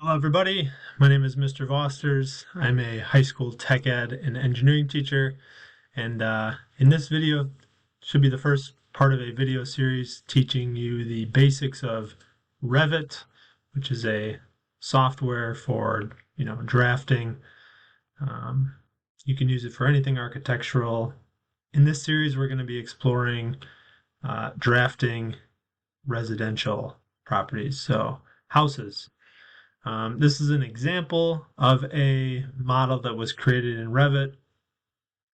Hello, everybody. My name is Mr. Vosters. I'm a high school tech ed and engineering teacher, and in this video should be the first part of a video series teaching you the basics of Revit, which is a software for drafting. You can use it for anything architectural. In this series, we're going to be exploring drafting residential properties, so houses. This is an example of a model that was created in Revit.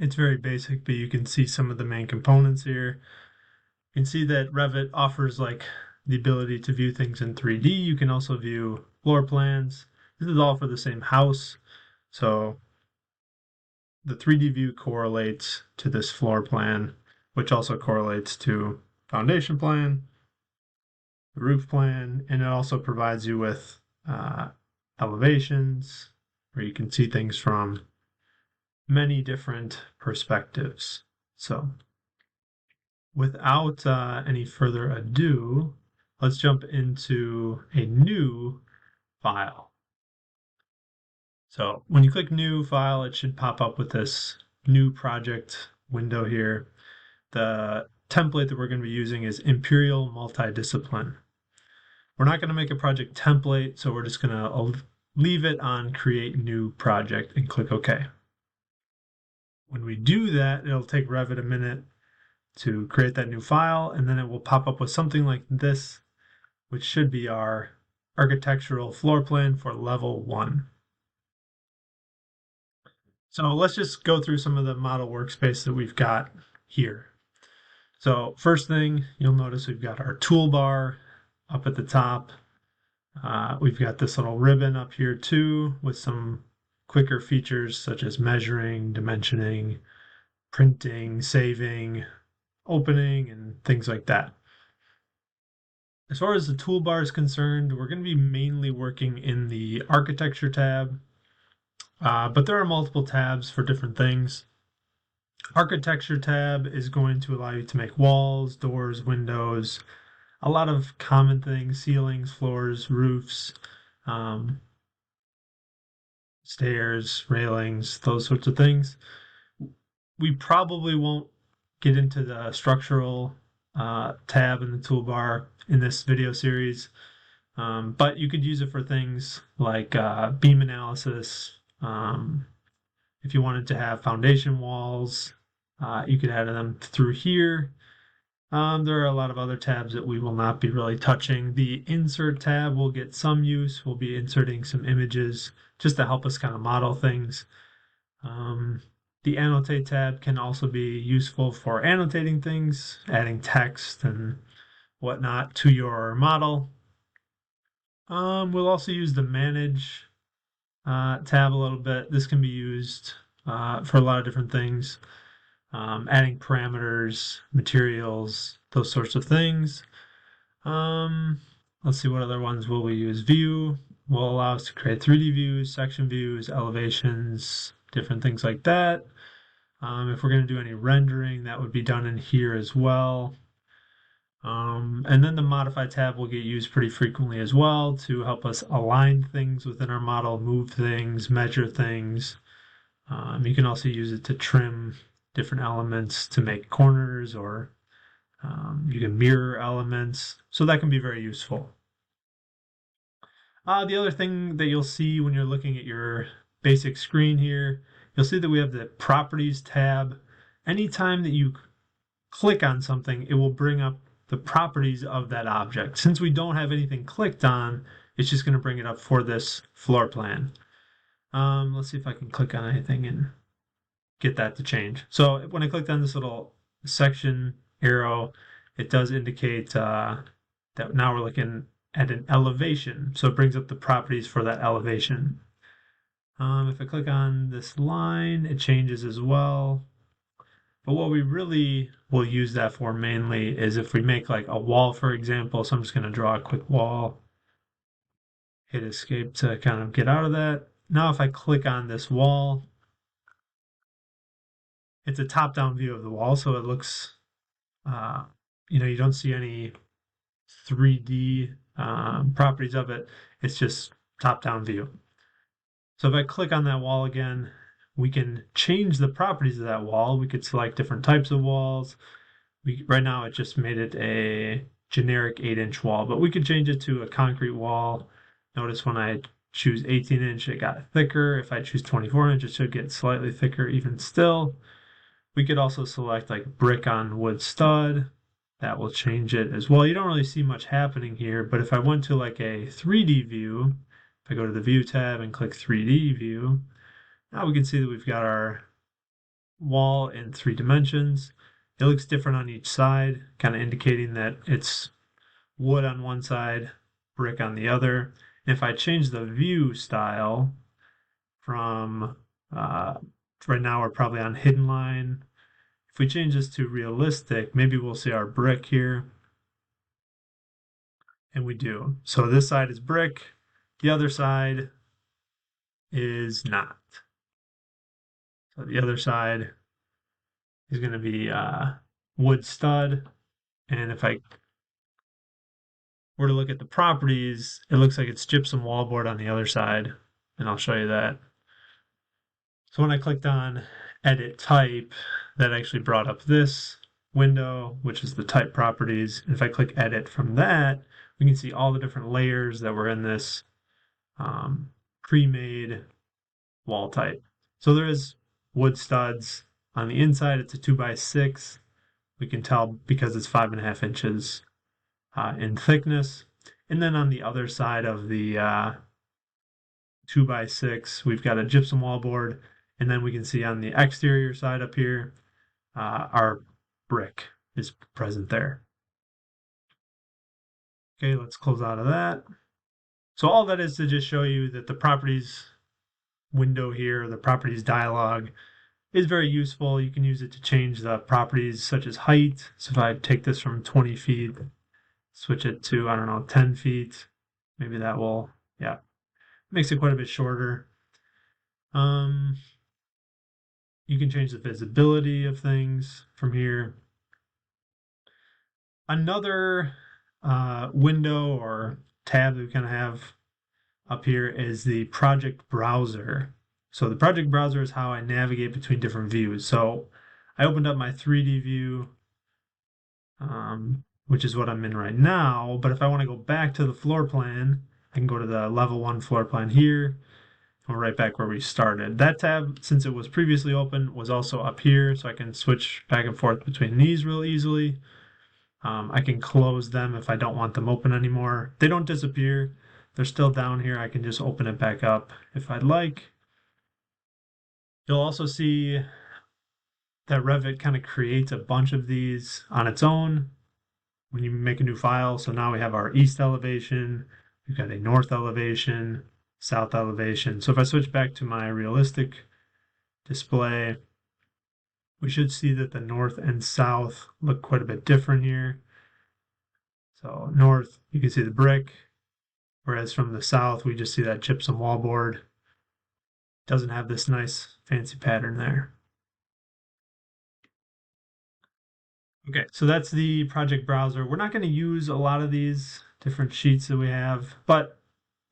It's very basic, but you can see some of the main components here. You can see that Revit offers the ability to view things in 3D. You can also view floor plans. This is all for the same house. So the 3D view correlates to this floor plan, which also correlates to foundation plan, the roof plan, and it also provides you with elevations where you can see things from many different perspectives. So without any further ado, let's jump into a new file. So when you click new file, it should pop up with this new project window here. The template that we're going to be using is Imperial Multidiscipline. We're not going to make a project template, so we're just going to leave it on Create New Project and click OK. When we do that, it'll take Revit a minute to create that new file, and then it will pop up with something like this, which should be our architectural floor plan for level 1. So let's just go through some of the model workspace that we've got here. So first thing, you'll notice we've got our toolbar up at the top. We've got this little ribbon up here too with some quicker features such as measuring, dimensioning, printing, saving, opening, and things like that. As far as the toolbar is concerned, we're going to be mainly working in the architecture tab, but there are multiple tabs for different things. Architecture tab is going to allow you to make walls, doors, windows, a lot of common things: ceilings, floors, roofs, stairs, railings, those sorts of things. We probably won't get into the structural tab in the toolbar in this video series, but you could use it for things like beam analysis. If you wanted to have foundation walls, you could add them through here. There are a lot of other tabs that we will not be really touching. The insert tab will get some use. We'll be inserting some images just to help us kind of model things. The annotate tab can also be useful for annotating things, adding text and whatnot to your model. We'll also use the manage tab a little bit. This can be used for a lot of different things. Adding parameters, materials, those sorts of things. Let's see, what other ones will we use? View will allow us to create 3D views, section views, elevations, different things like that. If we're going to do any rendering, that would be done in here as well. And then the modify tab will get used pretty frequently as well to help us align things within our model, move things, measure things. You can also use it to trim different elements to make corners, or you can mirror elements, so that can be very useful. The other thing that you'll see when you're looking at your basic screen here, you'll see that we have the Properties tab. Anytime that you click on something, it will bring up the properties of that object. Since we don't have anything clicked on, it's just going to bring it up for this floor plan. Let's see if I can click on anything and get that to change. So when I clicked on this little section arrow, it does indicate that now we're looking at an elevation. So it brings up the properties for that elevation. If I click on this line, it changes as well. But what we really will use that for mainly is if we make like a wall, for example. So I'm just going to draw a quick wall. Hit escape to kind of get out of that. Now if I click on this wall, it's a top-down view of the wall, so it looks, you don't see any 3D properties of it. It's just top-down view. So if I click on that wall again, we can change the properties of that wall. We could select different types of walls. Right now it just made it a generic 8-inch wall, but we could change it to a concrete wall. Notice when I choose 18-inch, it got thicker. If I choose 24-inch, it should get slightly thicker even still. We could also select like brick on wood stud. That will change it as well. You don't really see much happening here, but if I went to like a 3D view, if I go to the View tab and click 3D view, now we can see that we've got our wall in 3 dimensions. It looks different on each side, kind of indicating that it's wood on one side, brick on the other. And if I change the view style from, right now we're probably on hidden line. If we change this to realistic, maybe we'll see our brick here. And we do. So this side is brick, the other side is not. So the other side is going to be wood stud. And if I were to look at the properties, it looks like it's gypsum wallboard on the other side. And I'll show you that. So when I clicked on edit type, that actually brought up this window, which is the type properties. And if I click edit from that, we can see all the different layers that were in this pre-made wall type. So there is wood studs. On the inside, it's a 2x6. We can tell because it's 5.5 inches in thickness. And then on the other side of the 2x6, we've got a gypsum wallboard. And then we can see on the exterior side up here, our brick is present there. Okay, let's close out of that. So all that is to just show you that the properties window here, the properties dialog, is very useful. You can use it to change the properties such as height. So if I take this from 20 feet, switch it to, I don't know, 10 feet, maybe that will, yeah, makes it quite a bit shorter. You can change the visibility of things from here. Another window or tab that we kind of have up here is the project browser. So the project browser is how I navigate between different views. So I opened up my 3D view, which is what I'm in right now. But if I want to go back to the floor plan, I can go to the level 1 floor plan here. We're right back where we started. That tab, since it was previously open, was also up here, so I can switch back and forth between these real easily. I can close them if I don't want them open anymore. They don't disappear. They're still down here. I can just open it back up if I'd like. You'll also see that Revit kind of creates a bunch of these on its own when you make a new file. So now we have our east elevation, we've got a north elevation, south elevation. So if I switch back to my realistic display, we should see that the north and south look quite a bit different here. So north, you can see the brick, whereas from the south, we just see that gypsum wallboard. Doesn't have this nice fancy pattern there. Okay, so that's the project browser. We're not going to use a lot of these different sheets that we have, but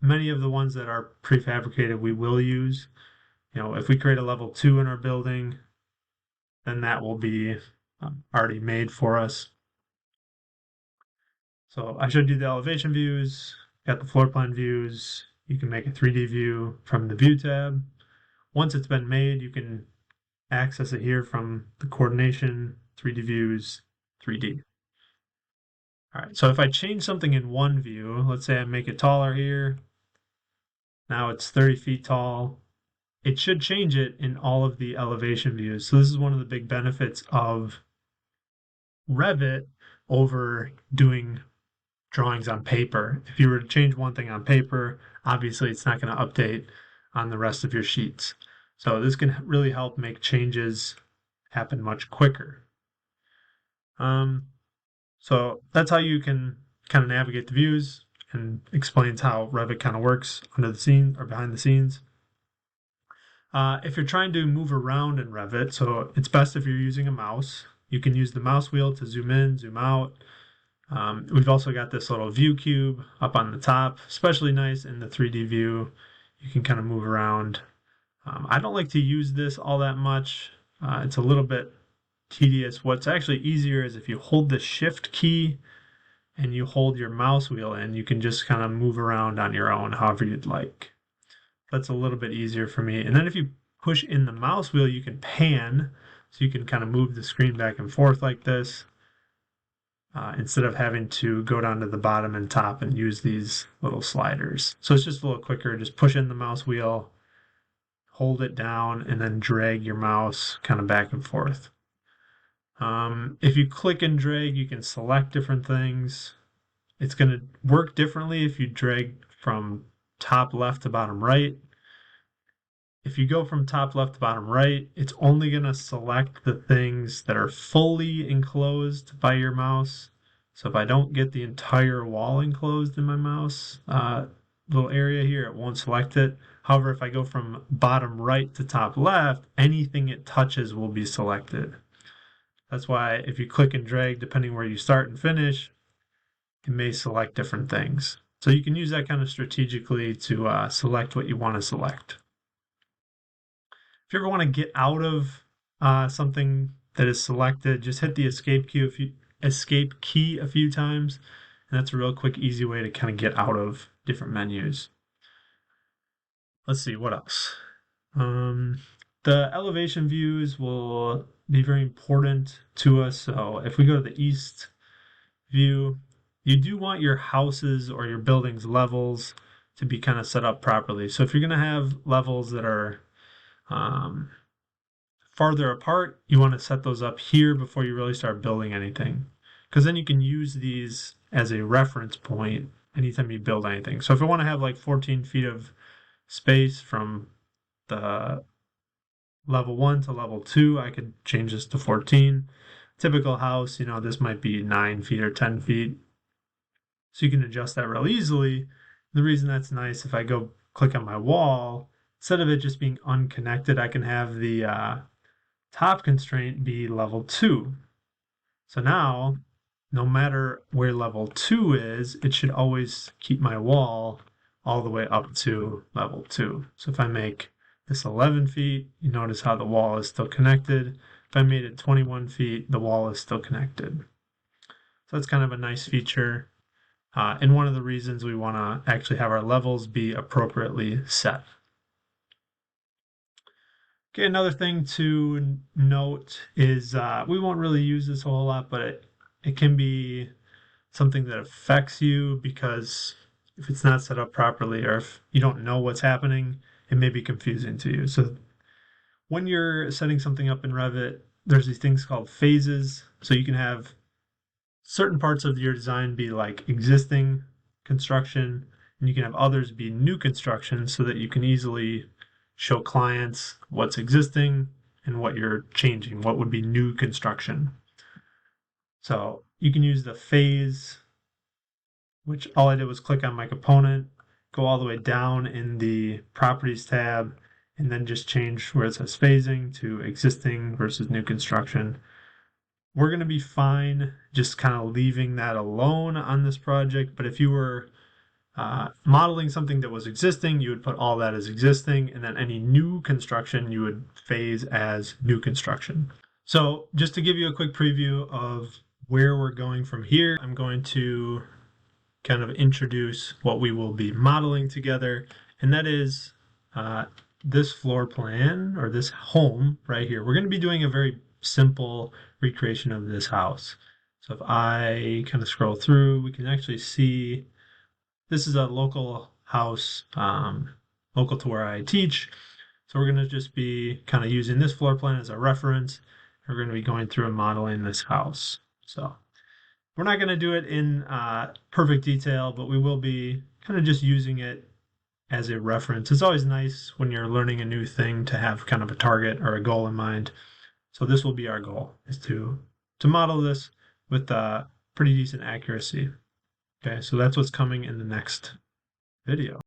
many of the ones that are prefabricated we will use. You know, if we create a level 2 in our building, then that will be already made for us. So I showed you the elevation views, got the floor plan views. You can make a 3D view from the View tab. Once it's been made, you can access it here from the coordination, 3D views, 3D. All right, so if I change something in one view, let's say I make it taller here. Now it's 30 feet tall. It should change it in all of the elevation views. So this is one of the big benefits of Revit over doing drawings on paper. If you were to change one thing on paper, obviously it's not going to update on the rest of your sheets. So this can really help make changes happen much quicker. So that's how you can kind of navigate the views and explains how Revit kind of works under the scene or behind the scenes. If you're trying to move around in Revit, so it's best if you're using a mouse. You can use the mouse wheel to zoom in, zoom out. We've also got this little view cube up on the top, especially nice in the 3D view. You can kind of move around. I don't like to use this all that much. It's a little bit tedious. What's actually easier is if you hold the shift key and you hold your mouse wheel in, you can just kind of move around on your own however you'd like. That's a little bit easier for me. And then if you push in the mouse wheel, you can pan, so you can kind of move the screen back and forth like this, instead of having to go down to the bottom and top and use these little sliders. So it's just a little quicker. Just push in the mouse wheel, hold it down, and then drag your mouse kind of back and forth. If you click and drag, you can select different things. It's going to work differently if you drag from top left to bottom right. If you go from top left to bottom right, it's only going to select the things that are fully enclosed by your mouse. So if I don't get the entire wall enclosed in my mouse little area here, it won't select it. However, if I go from bottom right to top left, anything it touches will be selected. That's why if you click and drag, depending where you start and finish, it may select different things. So you can use that kind of strategically to select what you want to select. If you ever want to get out of something that is selected, just hit the escape key a few times, and that's a real quick, easy way to kind of get out of different menus. Let's see, what else? The elevation views will be very important to us. So if we go to the east view, you do want your houses or your buildings levels to be kind of set up properly. So if you're going to have levels that are farther apart, you want to set those up here before you really start building anything, because then you can use these as a reference point anytime you build anything. So if I want to have like 14 feet of space from the level 1 to level 2, I could change this to 14. Typical house, this might be 9 feet or 10 feet. So you can adjust that real easily. The reason that's nice, if I go click on my wall, instead of it just being unconnected, I can have the top constraint be level 2. So now, no matter where level 2 is, it should always keep my wall all the way up to level 2. So if I make this 11 feet, you notice how the wall is still connected. If I made it 21 feet, the wall is still connected. So that's kind of a nice feature. And one of the reasons we want to actually have our levels be appropriately set. Okay, another thing to note is we won't really use this a whole lot, but it can be something that affects you, because if it's not set up properly or if you don't know what's happening, it may be confusing to you. So when you're setting something up in Revit, there's these things called phases. So you can have certain parts of your design be like existing construction, and you can have others be new construction, so that you can easily show clients what's existing and what you're changing, what would be new construction. So you can use the phase, which all I did was click on my component, go all the way down in the properties tab, and then just change where it says phasing to existing versus new construction. We're going to be fine just kind of leaving that alone on this project, but if you were modeling something that was existing, you would put all that as existing, and then any new construction you would phase as new construction. So just to give you a quick preview of where we're going from here, I'm going to kind of introduce what we will be modeling together, and that is this floor plan, or this home right here. We're going to be doing a very simple recreation of this house. So if I kind of scroll through, we can actually see this is a local house, local to where I teach. So we're going to just be kind of using this floor plan as a reference. We're going to be going through and modeling this house. So we're not going to do it in perfect detail, but we will be kind of just using it as a reference. It's always nice when you're learning a new thing to have kind of a target or a goal in mind. So this will be our goal, is to model this with pretty decent accuracy. Okay, so that's what's coming in the next video.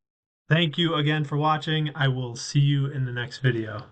Thank you again for watching. I will see you in the next video.